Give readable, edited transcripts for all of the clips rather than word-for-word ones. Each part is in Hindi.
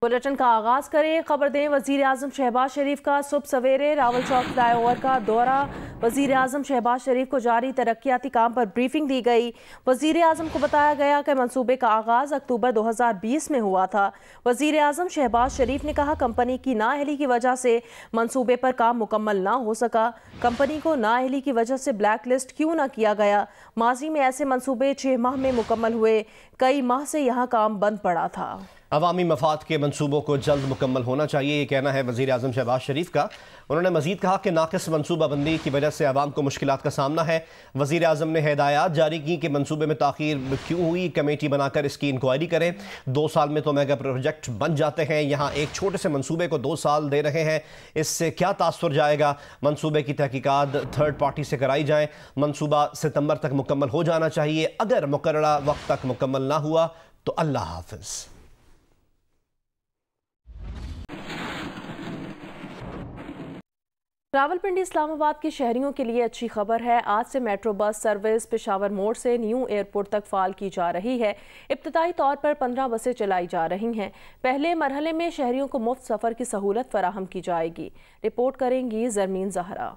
बुलेटिन का आगाज करें। खबर दें, वजीर आजम शहबाज शरीफ का सुबह सवेरे रावल चौक फ्लाईओवर का दौरा। वजीर आजम शहबाज शरीफ को जारी तरक्याती काम पर ब्रीफिंग दी गई। वजीर आजम को बताया गया कि मंसूबे का आगाज अक्टूबर 2020 में हुआ था। वजीर आजम शहबाज शरीफ ने कहा, कंपनी की नाअहली की वजह से मंसूबे पर काम मुकम्मल ना हो सका। कंपनी को नाअहली की वजह से ब्लैक लिस्ट क्यों ना किया गया? माजी में ऐसे मंसूबे 6 माह में मुकम्मल हुए, कई माह से यहाँ काम बंद पड़ा था। अवामी मफाद के मंसूबों को जल्द मुकम्मल होना चाहिए, ये कहना है वज़ीर आज़म शहबाज शरीफ का। उन्होंने मज़ीद कहा कि नाक़िस मनसूबाबंदी की वजह से आवाम को मुश्किलात का सामना है। वज़ीर आज़म ने हिदायत जारी की कि मनसूबे में ताख़ीर क्यों हुई, कमेटी बनाकर इसकी इंक्वायरी करें। 2 साल में तो मेगा प्रोजेक्ट बन जाते हैं, यहाँ एक छोटे से मनसूबे को 2 साल दे रहे हैं, इससे क्या तासुर जाएगा? मनसूबे की तहकीकात थर्ड पार्टी से कराई जाए। मनसूबा सितंबर तक मुकम्मल हो जाना चाहिए। अगर मुकर्ररा वक्त तक मुकम्मल ना हुआ तो अल्लाह हाफ़िज़। रावलपिंडी इस्लामाबाद के शहरियों के लिए अच्छी खबर है। आज से मेट्रो बस सर्विस पेशावर मोड़ से न्यू एयरपोर्ट तक फाल की जा रही है। इब्तदाई तौर पर 15 बसें चलाई जा रही हैं। पहले मरहले में शहरियों को मुफ्त सफ़र की सहूलत फराहम की जाएगी। रिपोर्ट करेंगी जरमीन जहरा।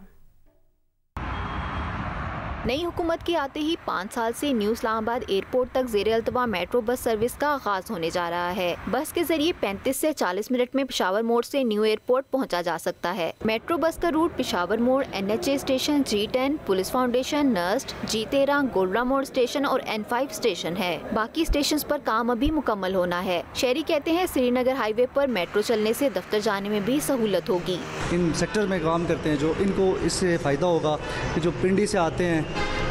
नई हुकूमत के आते ही 5 साल से न्यू इस्लामाबाद एयरपोर्ट तक ज़ेरे अल्तवा मेट्रो बस सर्विस का आगाज होने जा रहा है। बस के जरिए 35 से 40 मिनट में पेशावर मोड़ से न्यू एयरपोर्ट पहुंचा जा सकता है। मेट्रो बस का रूट पेशावर मोड़, NHA station, G10, police foundation, NUST, G13, Golra मोड़ स्टेशन और N5 स्टेशन है। बाकी स्टेशन पर काम अभी मुकम्मल होना है। शहरी कहते हैं, श्रीनगर हाईवे पर मेट्रो चलने से दफ्तर जाने में भी सहूलत होगी। इन सेक्टर में काम करते हैं जो इनको इससे फ़ायदा होगा कि जो पिंडी से आते हैं,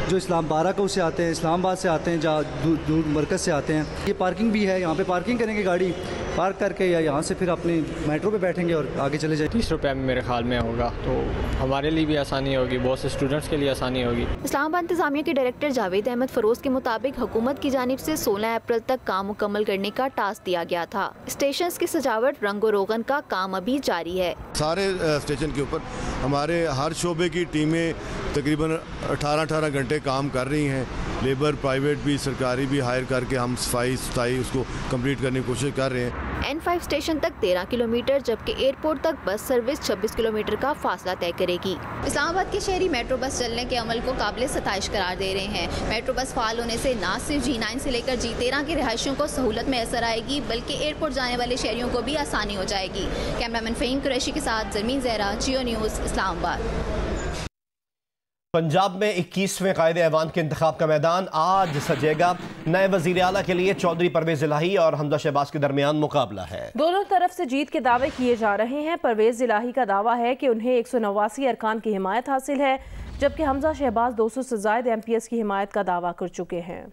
जो इस्लाम बाराकों से आते हैं, इस्लामाबाद से आते हैं, जहाँ दूर मरकज़ से आते हैं, ये पार्किंग भी है। यहाँ पे पार्किंग करेंगे गाड़ी पार्क करके, या यहाँ से फिर अपनी मेट्रो पे बैठेंगे और आगे चले जाएंगे। 30 रुपये में मेरे ख्याल में होगा, तो हमारे लिए भी आसानी होगी, बहुत से स्टूडेंट्स के लिए आसानी होगी। इस्लामाबाद इंतजामिया के डायरेक्टर जावेद अहमद फरोज के मुताबिक हुकूमत की जानिब से 16 अप्रैल तक काम मुकम्मल करने का टास्क दिया गया था। स्टेशन की सजावट, रंगो रोगन का काम अभी जारी है। सारे स्टेशन के ऊपर हमारे हर शोबे की टीमें तकरीबन 18 घंटे काम कर रही हैं। लेबर प्राइवेट भी सरकारी भी हायर करके हम सफाई उसको कंप्लीट करने की कोशिश कर रहे हैं। N5 स्टेशन तक 13 किलोमीटर जबकि एयरपोर्ट तक बस सर्विस 26 किलोमीटर का फासला तय करेगी। इस्लामाबाद के शहरी मेट्रो बस चलने के अमल को काबिल सताइश करार दे रहे हैं। मेट्रो बस फाल होने से न सिर्फ G9 से लेकर G13 के रिहायशियों को सहूलत में असर आएगी, बल्कि एयरपोर्ट जाने वाले शहरियों को भी आसानी हो जाएगी। कैमरामैन फ़हीम कुरैशी के साथ जरमीन ज़हरा, जियो न्यूज़, इस्लामाबाद। पंजाब में 21वें कायदे ऐवान के इंतखाब का मैदान आज सजेगा। नए वज़ीर आला के लिए चौधरी परवेज़ इलाही और हमजा शहबाज के दरमियान मुकाबला है। दोनों तरफ से जीत के दावे किए जा रहे हैं। परवेज़ इलाही का दावा है कि उन्हें 189 अरकान की हिमायत हासिल है, जबकि हमजा शहबाज 200 से ज़ायद MPs की हिमायत का दावा कर चुके हैं।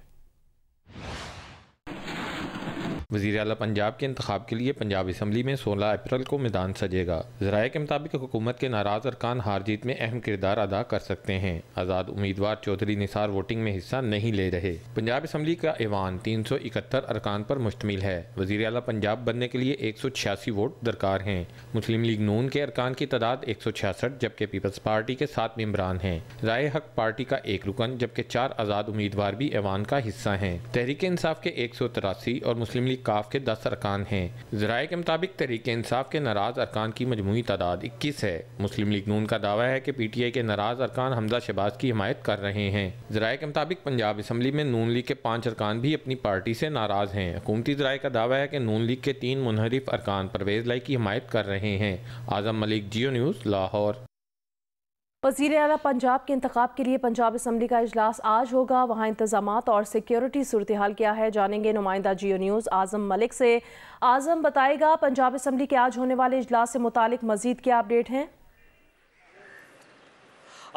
वज़ीर आला पंजाब के इंतखाब के लिए पंजाब असम्बली में 16 अप्रैल को मैदान सजेगा। ज़राए के मुताबिक हुकूमत के नाराज़ अरकान हार जीत में अहम किरदार अदा कर सकते हैं। आज़ाद उम्मीदवार चौधरी निसार वोटिंग में हिस्सा नहीं ले रहे। पंजाब असम्बली का ऐवान 371 अरकान पर मुश्तमिल है। वज़ीर आला पंजाब बनने के लिए 186 वोट दरकार हैं। मुस्लिम लीग नून के अरकान की तादाद 166, जबकि पीपल्स पार्टी के 7 मेंबरान हैं। राय हक पार्टी का 1 रुकन, जबकि 4 आज़ाद उम्मीदवार भी ऐवान का हिस्सा हैं। तहरीक इंसाफ के 183 और मुस्लिम लीग काफ के 10 अरकान हैं। ज़राए के मुताबिक तहरीक इंसाफ के नाराज अरकान की मजमूई तादाद 21 है। मुस्लिम लीग नून का दावा है कि PTI के नाराज अरकान हमजा शहबाज की हिमायत कर रहे हैं। ज़राए के मुताबिक पंजाब असम्बली में नून लीग के 5 अरकान भी अपनी पार्टी से नाराज हैं। हुकूमती ज़राए का दावा है कि नून लीग के 3 मुनहरिफ अरकान परवेज़ इलाही की हिमायत कर रहे हैं। आज़म मलिक, जियो न्यूज़, लाहौर। वज़ीर आला पंजाब के इंतखाब के लिए पंजाब असम्बली का इजलास आज होगा। वहाँ इंतजामात और सिक्योरिटी सूरत हाल क्या है, जानेंगे नुमाइंदा जियो न्यूज़ आज़म मलिक से। आज़म बताएगा, पंजाब असम्बली के आज होने वाले इजलास से मुतालिक मज़ीद क्या अपडेट हैं?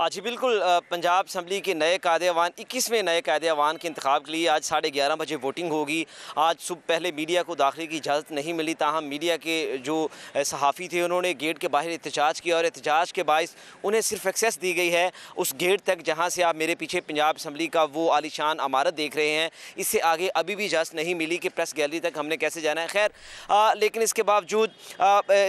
जी बिल्कुल, पंजाब असम्बली के नए कायदे ऐवान 21वें नए कायदे ऐवान के इंतखाब के लिए आज 11:30 बजे वोटिंग होगी। आज सुबह पहले मीडिया को दाखिले की इजाज़त नहीं मिली, ताहम मीडिया के जो सहाफ़ी थे उन्होंने गेट के बाहर एहतजाज किया और एहतजाज के बायस उन्हें सिर्फ एक्सेस दी गई है उस गेट तक जहाँ से आप मेरे पीछे पंजाब असम्बली का वो आलीशान इमारत देख रहे हैं। इससे आगे अभी भी इजाज़त नहीं मिली कि प्रेस गैलरी तक हमने कैसे जाना है। खैर लेकिन इसके बावजूद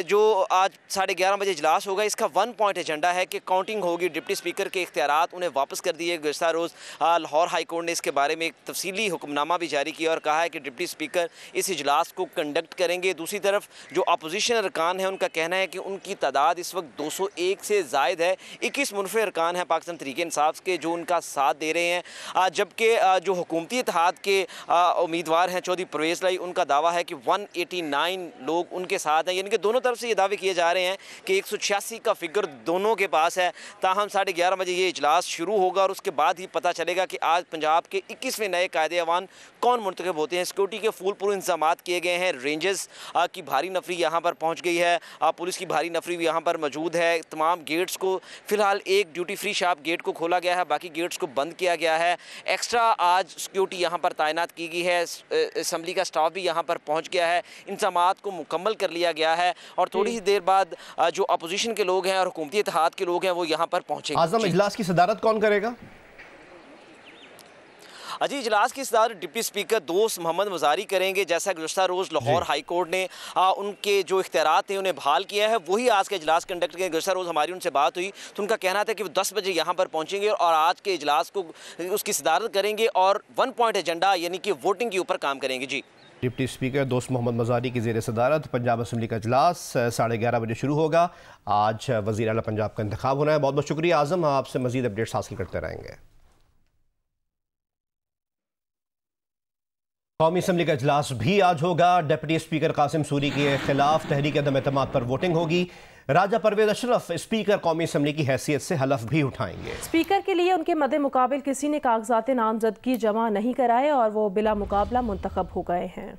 जो आज 11:30 बजे इजलास होगा, इसका 1 पॉइंट एजेंडा है कि काउंटिंग होगी डिप्टी स्पीकर के इख्तियारात उन्हें वापस कर दिए। गुज़श्ता रोज़ लाहौर हाई कोर्ट ने इसके बारे में एक तफसीली हुक्मनामा भी जारी किया और कहा है कि डिप्टी स्पीकर इस इजलास को कंडक्ट करेंगे। दूसरी तरफ जो अपोजिशन अरकान है उनका कहना है कि उनकी तादाद इस वक्त 201 से ज़ायद है। 21 मुनफे अरकान हैं पाकिस्तान तहरीक इंसाफ के जो उनका साथ दे रहे हैं, जबकि जो हुकूमती इत्तेहाद के उम्मीदवार हैं चौधरी परवेज़ लाई, उनका दावा है कि 189 लोग उनके साथ हैं। यानी कि दोनों तरफ से ये दावे किए जा रहे हैं कि 186 का फिगर दोनों के पास है। ताहम 11:30 बजे ये इजलास शुरू होगा और उसके बाद ही पता चलेगा कि आज पंजाब के 21वें नए कायदे अवान कौन मुंतखब होते हैं। सिक्योरिटी के फूल पूरे इंतजाम किए गए हैं। रेंजर्स की भारी नफरी यहाँ पर पहुँच गई है, पुलिस की भारी नफरी भी यहाँ पर मौजूद है। तमाम गेट्स को फ़िलहाल एक ड्यूटी फ्री शॉप गेट को खोला गया है, बाकी गेट्स को बंद किया गया है। एक्स्ट्रा आज सिक्योरिटी यहाँ पर तैनात की गई है। असम्बली का स्टाफ भी यहाँ पर पहुँच गया है। इंतजामात को मुकम्मल कर लिया गया है और थोड़ी ही देर बाद जो अपोजिशन के लोग हैं और हुकूमती इत्तेहाद के लोग हैं वो यहाँ पर पहुँचेंगे। आज़म, इजलास की सदारत कौन करेगा? अजी, इजलास की सदारत डिप्टी स्पीकर दोस्त मोहम्मद मुजारी करेंगे। जैसा गुज़श्ता रोज़ लाहौर हाई कोर्ट ने उनके जो इख्तियारात थे उन्हें बहाल किया है, वही आज का इजलास कंडक्ट किया। गुज़श्ता रोज़ हमारी उनसे बात हुई तो उनका कहना था कि वो 10 बजे यहाँ पर पहुँचेंगे और आज के इजलास को उसकी सदारत करेंगे और 1 पॉइंट एजेंडा यानी कि वोटिंग के ऊपर काम करेंगे। जी, डिप्टी स्पीकर दोस्त मोहम्मद मुजारी की ज़ेर सदारत पंजाब असम्बली का इजलास 11:30 बजे शुरू होगा। आज वज़ीर आला पंजाब का इंतखाब होना है। बहुत बहुत शुक्रिया आज़म, आपसे मज़ीद अपडेट्स हासिल करते रहेंगे। कौमी असम्बली का इजलास भी आज होगा। डिप्टी स्पीकर कासिम सूरी के खिलाफ तहरीक अदम एतमाद पर वोटिंग होगी। राजा परवेज अशरफ स्पीकर कौमी असम्बली की हैसियत से हलफ भी उठाएंगे। स्पीकर के लिए उनके मद्दे मुकाबिल किसी ने कागजात नामजदगी जमा नहीं कराए और वो बिला मुकाबला मुंतखब हो गए हैं।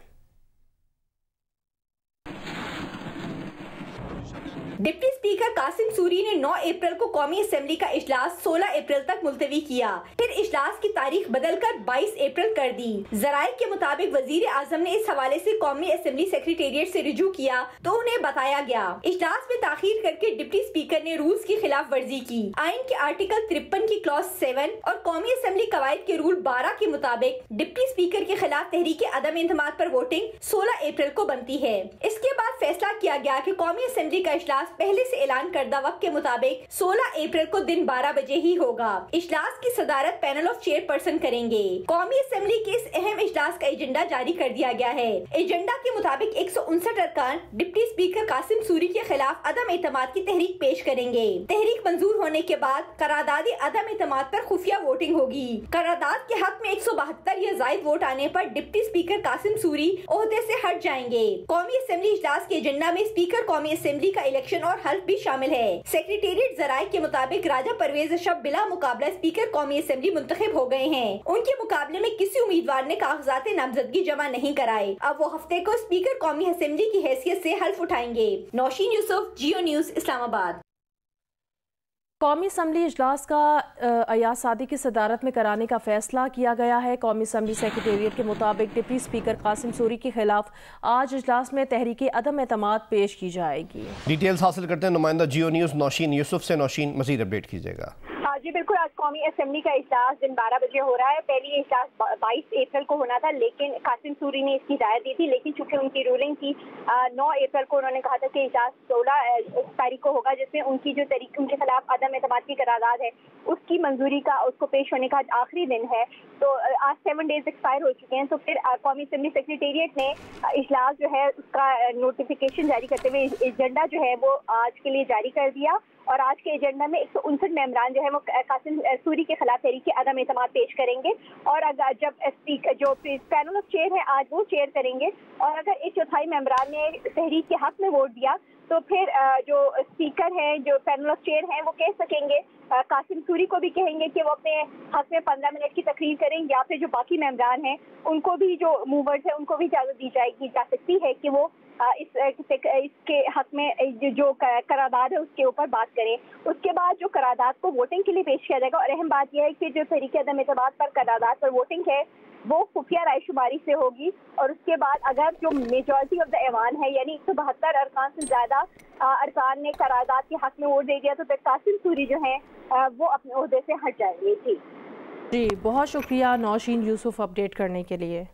डिप्टी स्पीकर कासिम सूरी ने 9 अप्रैल को कौमी असेंबली का इजलास 16 अप्रैल तक मुलतवी किया, फिर इजलास की तारीख बदलकर 22 अप्रैल कर दी। जराये के मुताबिक वजीर आजम ने इस हवाले से कौमी असेंबली सेक्रेटेरिएट से रुजू किया तो उन्हें बताया गया इजलास में ताखीर करके डिप्टी स्पीकर ने रूल्स की खिलाफ वर्जी की। आइन के आर्टिकल 53 की क्लॉज 7 और कौमी असेंबली कवायद के रूल 12 के मुताबिक डिप्टी स्पीकर के खिलाफ तहरीक अदम इंतमाद पर वोटिंग 16 अप्रैल को बनती है। इसके बाद फैसला किया गया कि कौमी असेंबली का इजलास पहले से ऐलान करदा वक्त के मुताबिक 16 अप्रैल को दिन 12 बजे ही होगा। इजलास की सदारत पैनल ऑफ चेयरपर्सन करेंगे। कौमी असेंबली के इस अहम इजलास का एजेंडा जारी कर दिया गया है। एजेंडा के मुताबिक 159 अरकान डिप्टी स्पीकर कासिम सूरी के खिलाफ अदम एतमाद की तहरीक पेश करेंगे। तहरीक मंजूर होने के बाद करारदादी अदम एतमाद पर खुफिया वोटिंग होगी। करारदाद के हक में 172 या जायद वोट आने पर डिप्टी स्पीकर कासिम सूरी ओहदे से हट जाएंगे। कौमी असेंबली इजलास के एजेंडा में स्पीकर कौमी असेंबली का इलेक्शन और हल्फ भी शामिल है। सेक्रेटेरिएट जराये के मुताबिक राजा परवेज अशरफ बिला मुकाबला स्पीकर कौमी असेंबली मुंतखब हो गए हैं। उनके मुकाबले में किसी उम्मीदवार ने कागजात नामजदगी जमा नहीं कराए। अब वो हफ्ते को स्पीकर कौमी असेंबली की हैसियत से हल्फ उठाएंगे। नौशीन यूसुफ, जियो न्यूज, इस्लामाबाद। कौमी असम्बली इजलास का अयाज सादी की सदारत में कराने का फैसला किया गया है। कौमी असम्बली सेक्रेटेरिएट के मुताबिक डिप्टी स्पीकर कासिम सूरी के खिलाफ आज इजलास में तहरीक अदम एतमाद पेश की जाएगी। डिटेल्स हासिल करते हैं नुमाइंदा जियो न्यूज़ नौशीन यूसुफ से। नौशीन, मजीद अपडेट कीजिएगा। जी बिल्कुल, आज कौमी असेंबली का इजलास दिन 12 बजे हो रहा है। पहले इजलास 22 अप्रैल को होना था, लेकिन कासिम सूरी ने इसकी हिदायत दी थी, लेकिन चूंकि उनकी रूलिंग थी 9 अप्रैल को, उन्होंने कहा था कि इजलास 16 तारीख को होगा, जिसमें उनकी जो तरीक उनके खिलाफ अदम एतमाद की करारदाद है उसकी मंजूरी का, उसको पेश होने का आज आखिरी दिन है। तो आज 7 डेज एक्सपायर हो चुके हैं। तो फिर कौमी असेंबली सेक्रेटेरिएट ने इजलास जो है उसका नोटिफिकेशन जारी करते हुए एजेंडा जो है वो आज के लिए जारी कर दिया और आज के एजेंडा में 159 मेंबरान जो है वो कासिम सूरी के खिलाफ तहरीक अदम एतमाद पेश करेंगे और अगर जब स्पीकर जो पैनल ऑफ चेयर है आज वो चेयर करेंगे और अगर 1/4 मेंबरान ने तहरीक के हक में वोट दिया तो फिर जो स्पीकर हैं, जो पैनल ऑफ चेयर हैं, वो कह सकेंगे, कासिम सूरी को भी कहेंगे कि वो अपने हक में 15 मिनट की तकरीर करें, या फिर जो बाकी मेंबरान हैं उनको भी, जो मूवर्स हैं, उनको भी इजाज़त दी जा सकती है कि वो इसके हक में जो करारदाद है उसके ऊपर बात करें। उसके बाद जो करारदाद को वोटिंग के लिए पेश किया जाएगा और अहम बात यह है कि जो तहरीक अदम एतमाद पर करारदाद पर वोटिंग है वो खुफिया रायशुमारी से होगी और उसके बाद अगर जो मेजॉरिटी ऑफ द ऐवान है यानी 172 अरकान से ज़्यादा अरकान ने करारदाद के हक में वोट दे दिया तो फिर कासिम सूरी जो है वो अपने ओहदे से हट जाएंगे। जी बहुत शुक्रिया नौशीन यूसुफ अपडेट करने के लिए।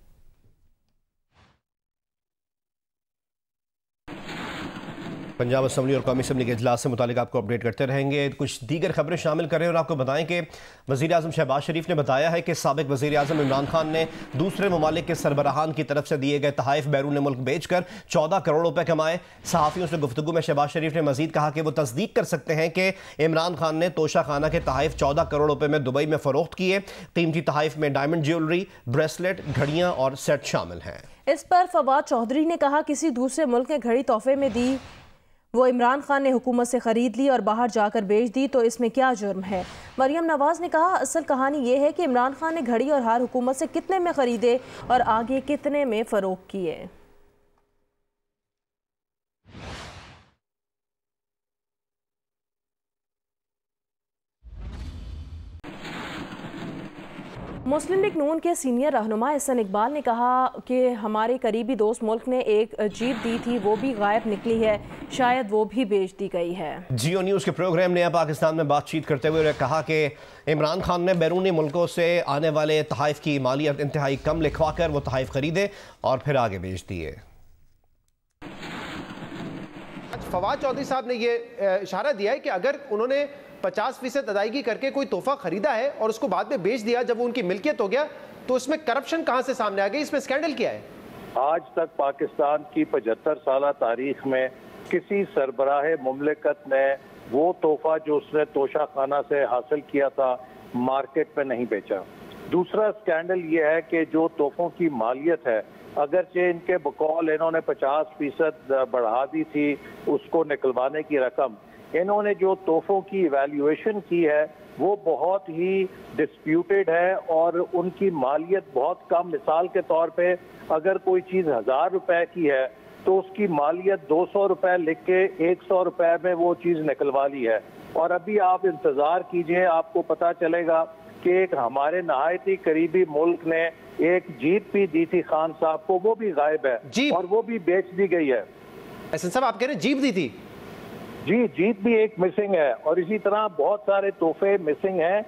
पंजाब असम्बली और कौमी असम्बली के इजलास से मुतालिक आपको अपडेट करते रहेंगे। कुछ दीगर खबरें शामिल करें और आपको बताएं कि वज़ीर आज़म शहबाज शरीफ ने बताया है कि साबिक़ वज़ीर आज़म इमरान खान ने दूसरे ममालिक के सरबराहान की तरफ से दिए गए तहाइफ बैरून मुल्क बेचकर 14 करोड़ रुपए कमाए। सहाफ़ियों से गुफ्तगू में शहबाज शरीफ ने मजीद कहा कि वो तस्दीक कर सकते हैं कि इमरान खान ने तोशा खाना के तहाइफ 14 करोड़ रुपए में दुबई में फ़रोख्त किए। कीमती तहाइफ में डायमंड ज्वेलरी, ब्रेसलेट, घड़ियाँ और सेट शामिल हैं। इस पर फवाद चौधरी ने कहा किसी दूसरे मुल्क ने घड़ी तोहफे में दी, वो इमरान खान ने हुकूमत से ख़रीद ली और बाहर जाकर बेच दी, तो इसमें क्या जुर्म है। मरियम नवाज ने कहा असल कहानी ये है कि इमरान खान ने घड़ी और हार हुकूमत से कितने में ख़रीदे और आगे कितने में फ़रोख्त किए। मुस्लिम लीग नून के सीनियर रहनुमा एहसन इकबाल ने कहा कि हमारे करीबी दोस्त मुल्क ने एक जीप दी थी, वो भी गायब निकली है, शायद वो भी बेच दी गई है। जियो न्यूज़ के प्रोग्राम नया पाकिस्तान में बातचीत करते हुए कहा कि इमरान खान ने बैरूनी मुल्कों से आने वाले तहाइफ की मालियत इंतहाई कम लिखवा कर वो तहाइफ खरीदे और फिर आगे बेच दिए। फवाद चौधरी साहब ने ये इशारा दिया है कि अगर उन्होंने 50% अदायगी करके कोई तोहफा खरीदा है और उसको बाद में बेच दिया जब वो उनकी मिल्कियत हो गया, तो उसमें करप्शन कहां से सामने आ गई, इसमें स्कैंडल क्या है? आज तक पाकिस्तान की 75 साल तारीख में किसी सरबराह मुमलिकत ने वो तोहफा जो उसने तोशा खाना से हासिल किया था मार्केट में नहीं बेचा। दूसरा स्कैंडल ये है कि जो तोहफों की मालियत है, अगरचे इनके बकौल इन्होंने 50% बढ़ा दी थी उसको निकलवाने की रकम, इन्होंने जो तोहफों की इवैल्यूएशन की है वो बहुत ही डिस्प्यूटेड है और उनकी मालियत बहुत कम। मिसाल के तौर पे अगर कोई चीज़ 1000 रुपए की है तो उसकी मालियत 200 रुपए लिख के 100 रुपए में वो चीज़ निकलवा ली है। और अभी आप इंतज़ार कीजिए, आपको पता चलेगा कि एक हमारे नहायत ही करीबी मुल्क ने एक जीप भी दी थी खान साहब को, वो भी गायब है और वो भी बेच दी गई है। एहसन साहब, आप कह रहे हैं जीप दी थी? जी, जीप भी एक मिसिंग है और इसी तरह बहुत सारे तोहफे मिसिंग हैं।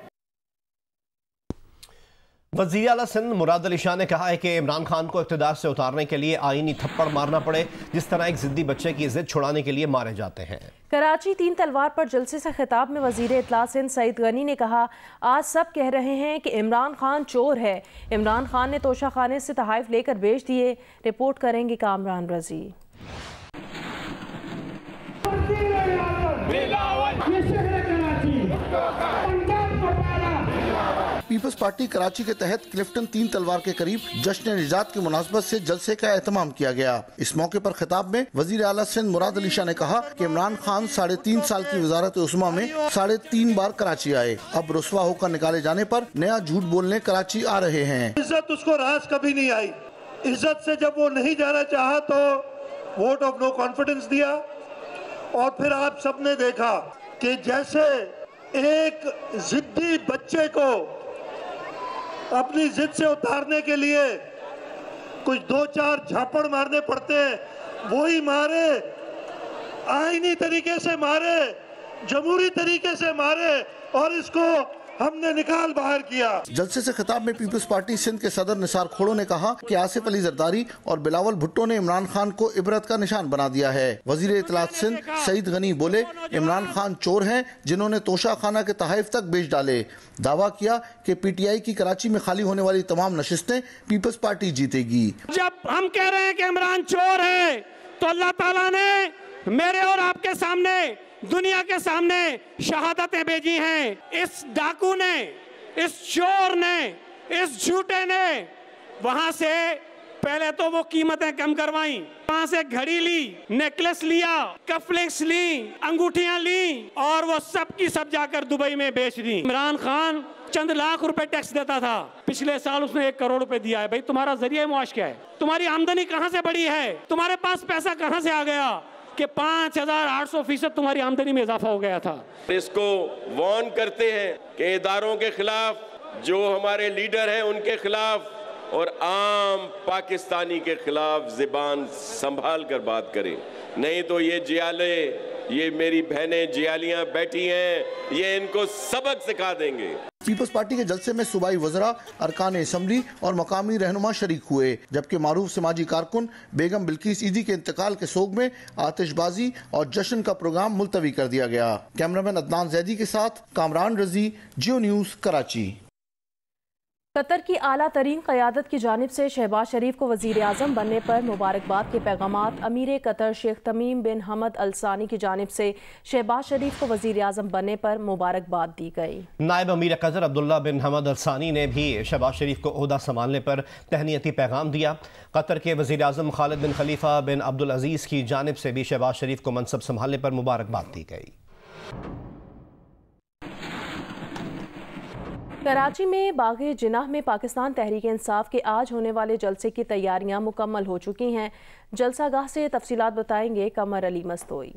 वज़ीर आला सिंध मुराद अली शाह ने कहा है कि इमरान खान को इक़्तिदार से उतारने के लिए आईनी थप्पड़ मारना पड़े जिस तरह एक जिद्दी बच्चे की इज्जत छुड़ाने के लिए मारे जाते हैं। कराची 3 तलवार पर जलसे से खिताब में वज़ीर इत्तला सिंध सईद गनी ने कहा आज सब कह रहे हैं कि इमरान खान चोर है। इमरान खान ने तोशा खाने से तहाइफ लेकर बेच दिए। रिपोर्ट करेंगे कामरान रजी। पीपल्स पार्टी कराची के तहत क्लिफ्टन 3 तलवार के करीब जश्न निजात की मुनासबत से जलसे का एहतमाम किया गया। इस मौके पर खिताब में वजीर आला सिंध मुराद अली शाह ने कहा कि इमरान खान 3.5 साल की वजारत उस्मा में 3.5 बार कराची आए, अब रुस्वा होकर निकाले जाने पर नया झूठ बोलने कराची आ रहे हैं। इज्जत उसको रास कभी नहीं आई। इज्जत से जब वो नहीं जाना चाहा तो वोट ऑफ नो कॉन्फिडेंस दिया और फिर आप सबने देखा कि जैसे एक जिद्दी बच्चे को अपनी जिद से उतारने के लिए कुछ 2-4 झापड़ मारने पड़ते हैं, वही मारे, आईनी तरीके से मारे, जमहूरी तरीके से मारे और इसको हमने निकाल बाहर किया। जलसे से खिताब में पीपल्स पार्टी सिंध के सदर निसार खोड़ो ने कहा कि आसिफ अली जरदारी और बिलावल भुट्टो ने इमरान खान को इबरत का निशान बना दिया है। वजीर इत्तलात सिंध सईद गनी बोले इमरान खान चोर हैं जिन्होंने तोशा खाना के तहाइफ तक बेच डाले। दावा किया कि PTI की कराची में खाली होने वाली तमाम नशिस्तें पीपल्स पार्टी जीतेगी। जब हम कह रहे हैं कि इमरान चोर है तो अल्लाह ताला ने मेरे और आपके सामने, दुनिया के सामने शहादतें भेजी हैं। इस डाकू ने, इस चोर ने, इस झूठे ने वहां से पहले तो वो कीमतें कम करवाई, वहां से घड़ी ली, नेकलेस लिया, कफलिंग्स ली, अंगूठियां ली और वो सब की सब जाकर दुबई में बेच दी। इमरान खान चंद लाख रुपए टैक्स देता था, पिछले साल उसने 1 करोड़ रुपए दिया है। भाई तुम्हारा जरिया मुआश क्या है? तुम्हारी आमदनी कहां से बढ़ी है? तुम्हारे पास पैसा कहां से आ गया कि 5800% तुम्हारी आमदनी में इजाफा हो गया था? इसको वार्न करते हैं कि इदारों के खिलाफ, जो हमारे लीडर हैं उनके खिलाफ और आम पाकिस्तानी के खिलाफ ज़बान संभाल कर बात करें, नहीं तो ये जियाले, ये मेरी बहनें जियालियां बैठी हैं, ये इनको सबक सिखा देंगे। पीपल्स पार्टी के जलसे में सूबाई वज़रा, अरकान असम्बली और मकामी रहनुमा शरीक हुए, जबकि मारूफ समाजी कारकुन बेगम बिल्किस ईदी के इंतकाल के सोग में आतिशबाजी और जश्न का प्रोग्राम मुलतवी कर दिया गया। कैमरामैन अदनान जैदी के साथ कामरान रजी, जियो न्यूज़, कराची। कतर की आला तरीन क़यादत की जानिब से शहबाज शरीफ को वज़ीर आज़म बनने पर मुबारकबाद के पैगामात। अमीर कतर शेख तमीम बिन हमद अल सानी की जानिब से शहबाज शरीफ को वज़ीर आज़म बनने पर मुबारकबाद दी गई। नायब अमीर कतर अब्दुल्ला बिन हमद अल सानी ने भी शहबाज शरीफ को ओहदा संभालने पर तहनीती पैगाम दिया। कतर के वज़ीर आज़म खालिद बिन खलीफा बिन अब्दुल अजीज़ की जानिब से भी शहबाज शरीफ को मनसब संभालने पर मुबारकबाद दी गई। कराची में बाग़े जिनाह में पाकिस्तान तहरीक इंसाफ के आज होने वाले जलसे की तैयारियां मुकम्मल हो चुकी हैं। जलसागाह से तफसीलात बताएंगे कमर अली मस्तोई।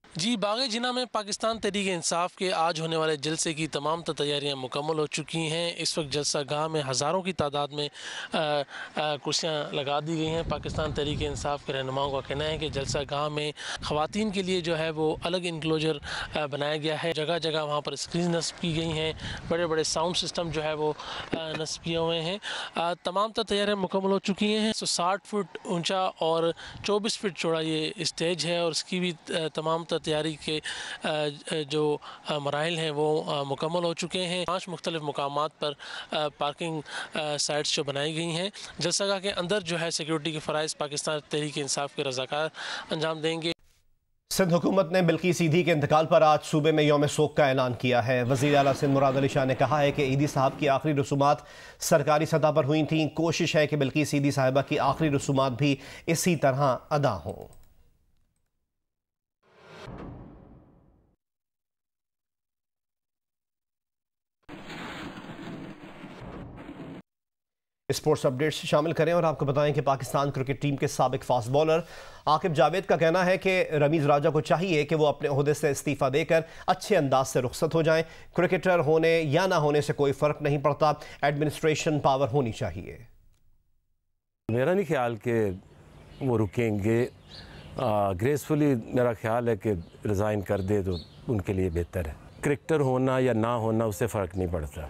जी, बाग़े जिना में पाकिस्तान तहरीक इंसाफ के आज होने वाले जलसे की तमाम तैयारियां मुकम्मल हो चुकी हैं। इस वक्त जलसा गाह में हज़ारों की तादाद में कुर्सियां लगा दी गई हैं। पाकिस्तान तहरीक इंसाफ के रहनुमाओं का कहना है कि जलसा गाह में ख़वातीन के लिए जो है वो अलग इनक्लोजर बनाया गया है। जगह जगह वहाँ पर स्क्रीन नस्ब की गई हैं, बड़े बड़े साउंड सिस्टम जो है वो नस्ब किए हुए हैं। तमाम तैयारियाँ मुकम्मल हो चुकी हैं। 60 फुट ऊँचा और 24 फुट चौड़ा ये स्टेज है और इसकी भी तमाम तैयारी के जो मराहिल हैं वो मुकम्मल हो चुके हैं। 5 मुख्तलिफ मुकामात पर पार्किंग साइट्स जो बनाई गई हैं। जलसागाह के अंदर जो है सिक्योरिटी के फ़राइज़ पाकिस्तान तहरीक इंसाफ के रज़ाकार अंजाम देंगे। सिंध हुकूमत ने बिल्किस ईदी के इंतकाल पर आज सूबे में यौम सोग का ऐलान किया है। वज़ीर आला सिंध मुराद अली शाह ने कहा है कि ईदी साहब की आखिरी रसूमात सरकारी सतह पर हुई थीं। कोशिश है कि बिल्किस ईदी साहिबा की आखिरी रसूमात भी इसी तरह अदा हों। स्पोर्ट्स अपडेट्स शामिल करें और आपको बताएं कि पाकिस्तान क्रिकेट टीम के साबिक फास्ट बॉलर आकिब जावेद का कहना है कि रमीज़ राजा को चाहिए कि वो अपने ओहदे से इस्तीफ़ा देकर अच्छे अंदाज से रुखसत हो जाएं। क्रिकेटर होने या ना होने से कोई फ़र्क नहीं पड़ता, एडमिनिस्ट्रेशन पावर होनी चाहिए। मेरा नहीं ख्याल कि वो रुकेंगे। ग्रेसफुली मेरा ख्याल है कि रिज़ाइन कर दे तो उनके लिए बेहतर है। क्रिकेटर होना या ना होना उससे फ़र्क नहीं पड़ता।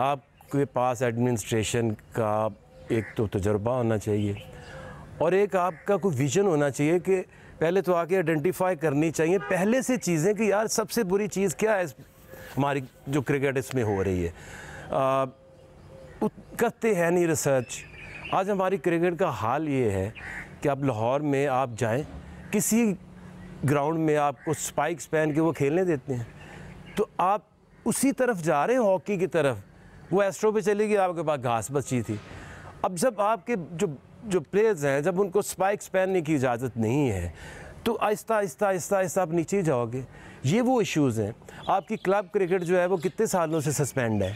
आपके पास एडमिनिस्ट्रेशन का एक तो तजुर्बा होना चाहिए और एक आपका कोई विज़न होना चाहिए कि पहले तो आके आइडेंटिफाई करनी चाहिए पहले से चीज़ें कि यार सबसे बुरी चीज़ क्या है हमारी जो क्रिकेट इसमें हो रही है। करते हैं नहीं रिसर्च। आज हमारी क्रिकेट का हाल ये है कि आप लाहौर में आप जाएं, किसी ग्राउंड में आपको स्पाइक्स पहन के वो खेलने देते हैं, तो आप उसी तरफ जा रहे हैं हॉकी की तरफ। वो एस्ट्रो पे चली गई, आपके पास घास बची थी। अब जब आपके जो प्लेयर्स हैं जब उनको स्पाइक्स पहनने की इजाज़त नहीं है तो आहिस्ता आहिस्ता आहिस्ता आहिस्ता आप नीचे जाओगे। ये वो इश्यूज़ हैं। आपकी क्लब क्रिकेट जो है वो कितने सालों से सस्पेंड है।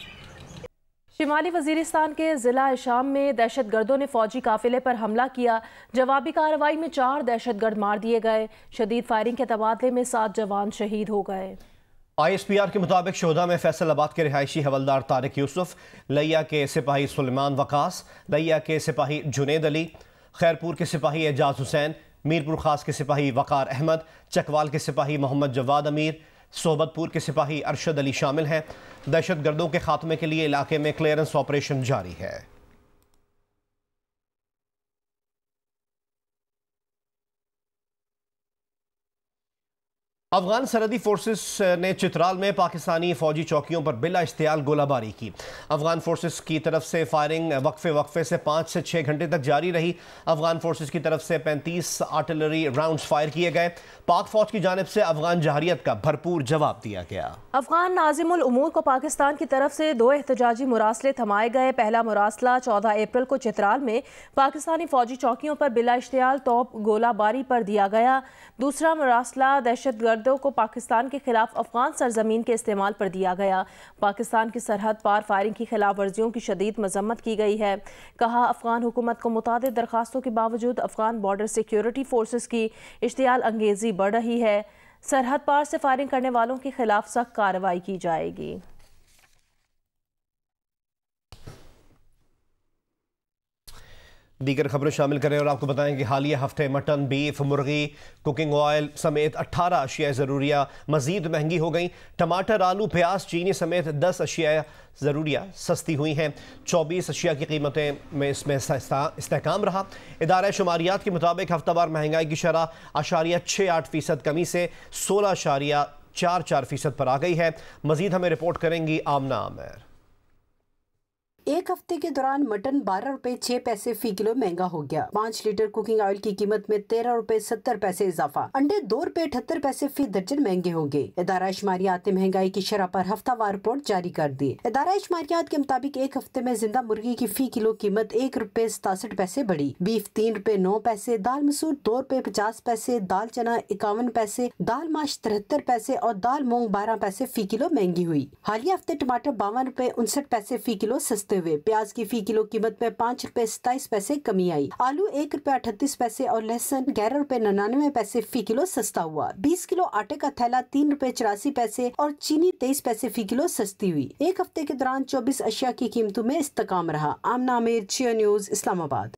शिमाली वजीरिस्तान के ज़िला शाम में दहशत गर्दों ने फौजी काफिले पर हमला किया। जवाबी कार्रवाई में 4 दहशतगर्द मार दिए गए। शदीद फायरिंग के तबादले में 7 जवान शहीद हो गए। ISPR के मुताबिक शोधा में फैसलाबाद के रिहायशी हवलदार तारिक यूसुफ, लिया के सिपाही सुलेमान वकास, लिया के सिपाही जुनेद अली, खैरपुर के सिपाही एजाज हुसैन, मीरपुर खास के सिपाही वकार अहमद, चकवाल के सिपाही मोहम्मद जवाद अमीर, सोबतपुर के सिपाही अरशद अली शामिल हैं। दहशत गर्दों के खात्मे के लिए इलाके में क्लियरेंस ऑपरेशन जारी है। अफगान सरहदी फोर्सेस ने चित्राल में पाकिस्तानी फौजी चौकियों पर बिला इश्तियाल गोलाबारी की। अफगान फोर्सेस की तरफ से फायरिंग वक्फे से 5 से 6 घंटे तक जारी रही। अफगान फोर्सेस की तरफ से 35 आर्टिलरी राउंड्स फायर किए गए। पाक फौज की जानिब से अफगान जहारियत का भरपूर जवाब दिया गया। अफगान नाजिमुल उमूर को पाकिस्तान की तरफ से 2 एहतजाजी मुरासले थमाए गए। पहला मुरासला 14 अप्रैल को चित्राल में पाकिस्तानी फौजी चौकियों पर बिला इश्तियाल तोप गोलाबारी पर दिया गया। दूसरा मुरासला दहशतगर्द को पाकिस्तान के खिलाफ अफगान सरजमीन के इस्तेमाल पर दिया गया। पाकिस्तान की सरहद पार फायरिंग की खिलाफ वर्जियों की शदीद मजम्मत की गई है। कहा, अफगान हुकूमत को मुतादिद दरखास्तों के बावजूद अफगान बॉर्डर सिक्योरिटी फोर्सेस की इश्तियाल अंगेजी बढ़ रही है। सरहद पार से फायरिंग करने वालों के खिलाफ सख्त कार्रवाई की जाएगी। दीगर खबरें शामिल करें और आपको बताएं कि हालिया हफ्ते मटन, बीफ, मुर्गी, कुकिंग ऑयल समेत 18 अशिया ज़रूरिया मज़ीद महंगी हो गई। टमाटर, आलू, प्याज, चीनी समेत 10 अशिया ज़रूरिया सस्ती हुई हैं। 24 अशिया की कीमतें में इसमें इस्तेहकाम रहा। इदारा शुमारियात के मुताबिक हफ्तावार महंगाई की शरह 0.68% कमी से 16.44% पर आ गई है। मज़ीद हमें रिपोर्ट करेंगी आमना आमिर। एक हफ्ते के दौरान मटन 12 रुपए 6 पैसे फी किलो महंगा हो गया। 5 लीटर कुकिंग ऑयल की कीमत में 13 रुपए 70 पैसे इजाफा। अंडे 2 रुपए 78 पैसे फी दर्जन महंगे होंगे। इदारा शुमारियात ने महंगाई की शरह पर हफ्तावार रिपोर्ट जारी कर दी। इदारा शुमारियात के मुताबिक एक हफ्ते में जिंदा मुर्गी की फी किलो कीमत 1 रुपए 67 पैसे बढ़ी। बीफ 3 रुपए 9 पैसे, दाल मसूर 2 रुपए 50 पैसे, दाल चना 51 पैसे, दाल माश 73 पैसे और दाल मूंग 12 पैसे फी किलो महंगी हुई। हालिया हफ्ते टमाटर 52 रुपए 59 पैसे फी किलो सस्ते हुए। प्याज की फी किलो कीमत में 5 रुपए 27 पैसे कमी आई। आलू 1 रुपए 38 पैसे और लहसुन 11 रुपए 99 पैसे फी किलो सस्ता हुआ। 20 किलो आटे का थैला 3 रुपए 84 पैसे और चीनी 23 पैसे फी किलो सस्ती हुई। एक हफ्ते के दौरान 24 अशिया की कीमतों में इस्तेकाम रहा। आमना आमिर, जियो न्यूज़, इस्लामाबाद।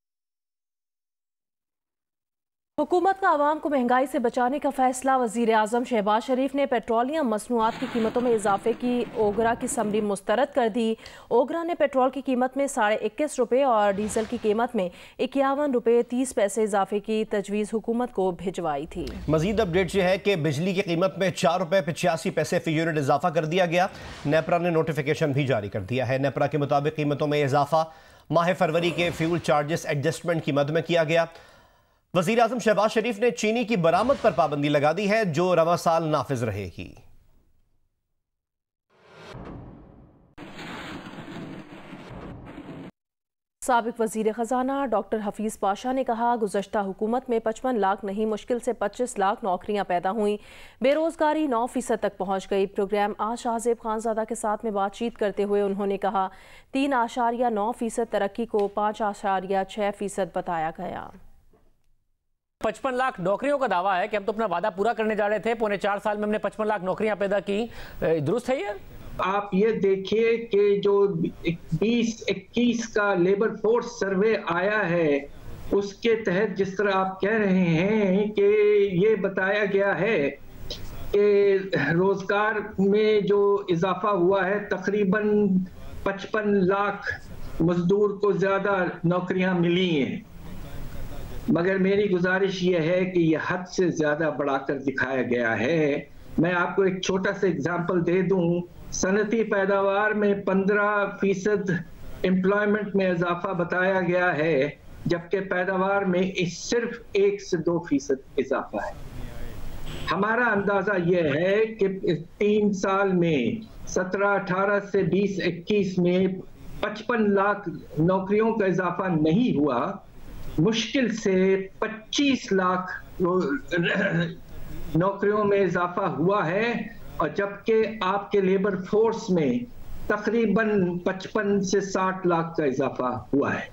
हुकूमत का आवाम को महंगाई से बचाने का फैसला। वज़ीर आज़म शहबाज शरीफ ने पेट्रोलियम मसनूआत की कीमतों में इजाफे की ओगरा की समरी मुस्तरद कर दी। ओगरा ने पेट्रोल की कीमत में 21.5 रुपये और डीजल की कीमत में 51 रुपये 30 पैसे इजाफे की तजवीज़ हुकूमत को भिजवाई थी। मजीद अपडेट यह है कि बिजली की कीमत में 4 रुपये 85 पैसे फी यूनिट इजाफा कर दिया गया। नेपरा ने नोटिफिकेशन भी जारी कर दिया है। नेपरा के मुताबिक कीमतों में इजाफा माह फरवरी के फ्यूल चार्जेस एडजस्टमेंट की मद में किया गया। वज़ीर आज़म शहबाज शरीफ ने चीनी की बरामद पर पाबंदी लगा दी है, जो रवा साल नाफिज रहेगी। साबिक वज़ीर ख़जाना डॉक्टर हफीज़ पाशा ने कहा, गुज़श्ता हुकूमत में 55 लाख नहीं मुश्किल से 25 लाख नौकरियां पैदा हुई। बेरोज़गारी 9% तक पहुंच गई। प्रोग्राम आज शाहज़ेब खानज़ादा के साथ में बातचीत करते हुए उन्होंने कहा, 3.9% तरक्की को 5.6% बताया गया। 55 लाख नौकरियों का दावा है कि हम तो अपना वादा पूरा करने जा रहे थे। पौने 4 साल में हमने 55 लाख नौकरियां पैदा की। दुरुस्त है ये? आप ये देखिए कि जो 20-21 का लेबर फोर्स सर्वे आया है, उसके तहत जिस तरह आप कह रहे हैं कि ये बताया गया है कि रोजगार में जो इजाफा हुआ है, तकरीबन 55 लाख मजदूर को ज्यादा नौकरियां मिली हैं। मगर मेरी गुजारिश ये है कि यह हद से ज्यादा बढ़ाकर दिखाया गया है। मैं आपको एक छोटा सा एग्जांपल दे दूं। सनती पैदावार में 15% एम्प्लॉयमेंट में इजाफा बताया गया है, जबकि पैदावार में सिर्फ 1 से 2% इजाफा है। हमारा अंदाजा यह है कि 3 साल में 17-18 से 20-21 में 55 लाख नौकरियों का इजाफा नहीं हुआ। मुश्किल से 25 लाख नौकरियों में इजाफा हुआ है, और जबकि आपके लेबर फोर्स में तकरीबन 55 से 60 लाख का इजाफा हुआ है।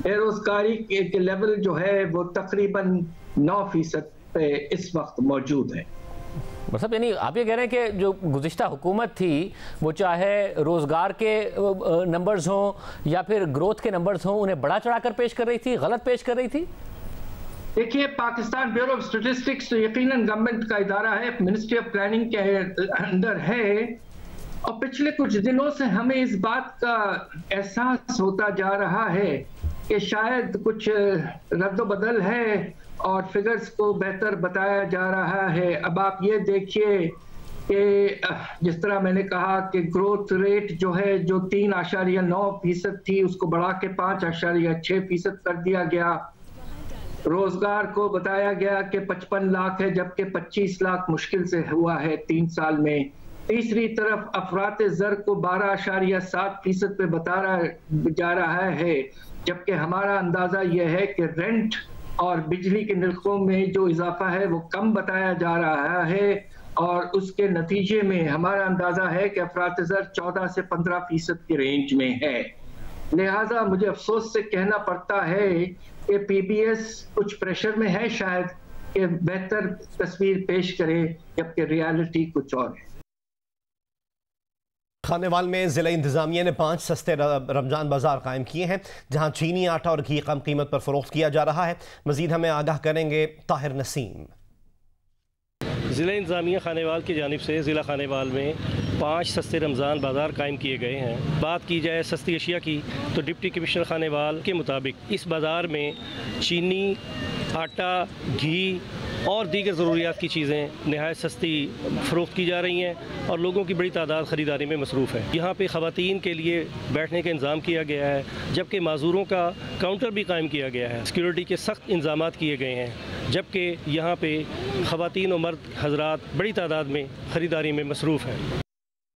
बेरोजगारी के लेवल जो है वो तकरीबन 9% पे इस वक्त मौजूद है। मतलब यानी आप ये कह रहे हैं कि जो गुज़िश्ता हुकूमत थी वो चाहे रोज़गार के नंबर्स हों या फिर ग्रोथ के नंबर्स हों, उन्हें बड़ा चढ़ाकर पेश कर रही थी, गलत पेश कर रही थी। देखिए, पाकिस्तान ब्यूरो ऑफ स्टैटिस्टिक्स तो यकीनन गवर्नमेंट का इदारा है, मिनिस्ट्री ऑफ प्लानिंग के अंदर है, और पिछले कुछ दिनों से हमें इस बात का एहसास होता जा रहा है कि शायद कुछ रद्द-बदल है और फिगर्स को बेहतर बताया जा रहा है। अब आप ये देखिए कि जिस तरह मैंने कहा कि ग्रोथ रेट जो है, जो 3.9% थी, उसको बढ़ा के 5.6% कर दिया गया। रोजगार को बताया गया कि 55 लाख है, जबकि 25 लाख मुश्किल से हुआ है 3 साल में। तीसरी तरफ अफरात ज़र को 12.7% पे बताया जा रहा है, जबकि हमारा अंदाजा यह है कि रेंट और बिजली के निर्खों में जो इजाफा है वो कम बताया जा रहा है, और उसके नतीजे में हमारा अंदाजा है कि अफरात ज़र 14 से 15% की रेंज में है। लिहाजा मुझे अफसोस से कहना पड़ता है कि PBS कुछ प्रेशर में है शायद कि बेहतर तस्वीर पेश करे, जबकि रियलिटी कुछ और है। खानेवाल में जिला इंतजामिया ने 5 सस्ते रमजान बाजार कायम किए हैं, जहां चीनी, आटा और घी कम कीमत पर फरोख्त किया जा रहा है। मजीद हमें आगाह करेंगे ताहिर नसीम। ज़िला इंतज़ामिया खानेवाल की जानिब से ज़िला खानेवाल में 5 सस्ते रमज़ान बाज़ार कायम किए गए हैं। बात की जाए सस्ती अशिया की तो डिप्टी कमिश्नर खानेवाल के मुताबिक इस बाज़ार में चीनी, आटा, घी और दीगर ज़रूरियात की चीज़ें नहायत सस्ती फ़रोख्त की जा रही हैं और लोगों की बड़ी तादाद ख़रीदारी में मसरूफ़ है। यहाँ पे ख़वातीन के लिए बैठने का इंतज़ाम किया गया है, जबकि माज़ूरों का काउंटर भी कायम किया गया है। सिक्योरिटी के सख्त इंतज़ाम किए गए हैं, जबकि यहाँ पे ख़वातीन और मर्द हज़रात बड़ी तादाद में ख़रीदारी में मसरूफ़ हैं।